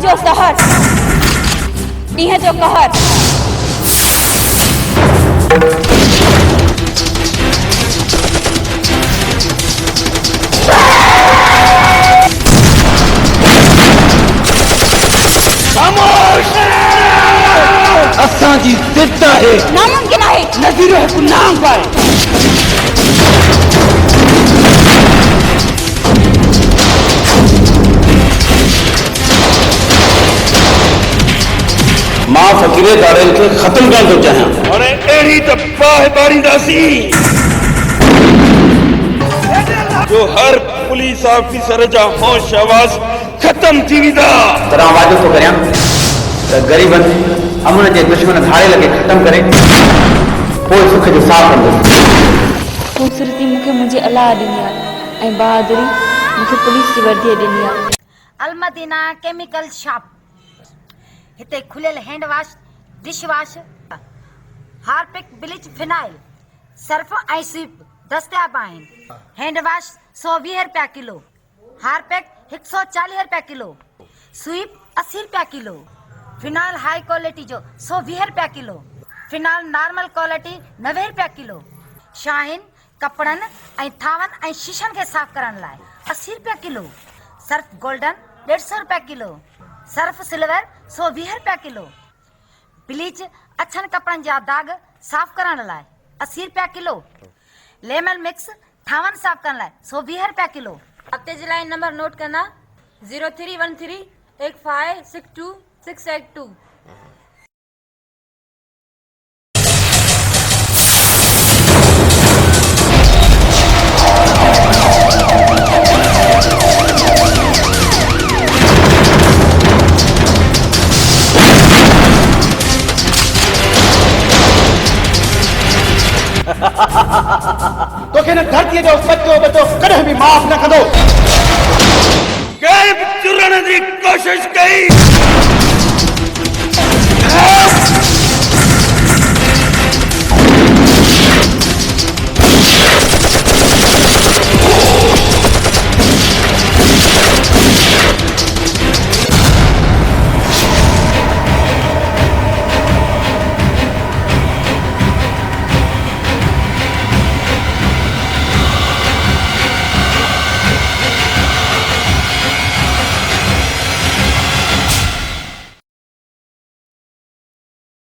जो सहर ॾींहं जो कहर असांजी ज़िद आहे नामुमकिन आहे नज़ीर हिकु नाम पाए मां फ़क़ीरे दाड़नि खे ख़त्म करण थो चाहियां हाणे अहिड़ी त बाहि ॿारींदासीं जो हर पुलिस ऑफिसर जा होश आवाज़ ख़त्म थी वेंदा पर वादो थो करियां त ग़रीबनि अमन जे दुश्मन धाड़े लॻे ख़त्म करे पोइ सुख जो साथ कंदुसि ख़ूबसूरती मूंखे मुंहिंजे अलाह ॾिनी आहे ऐं बहादुरी मूंखे पुलिस जी वर्दीअ ॾिनी आहे अलमदीना केमिकल शॉप हिते खुलियल hand wash dish wash Harpic bleach phenyl Surf ऐं सीप दस्तियाब आहिनि हैंड वॉश 120 रुपया किलो हार्पिक 140 रुपया किलो स्वीप 80 रुपया किलो फिनाइल हाई क्वालिटी जो 120 रुपया किलो फिनाइल नॉर्मल क्वालिटी 90 रुपया किलो शाहीन कपड़नि ऐं थावनि ऐं शीशनि खे साफ़ करण लाइ 80 रुपया किलो सर्फ गोल्डन 150 रुपया किलो सर्फ सिल्वर 120 रुपया किलो ब्लीच अछनि कपड़नि जा दाग साफ़ करण लाइ 80 रुपया किलो लेमन मिक्स थावनि साफ़ करण लाइ 120 रुपया किलो हफ़्ते जे लाइ नंबर नोट करना 0313 8562 682 तोखे न धरतीअ जो सचो बचो कॾहिं बि माफ़ न कंदो कंहिं बि चुरण जी कोशिश कई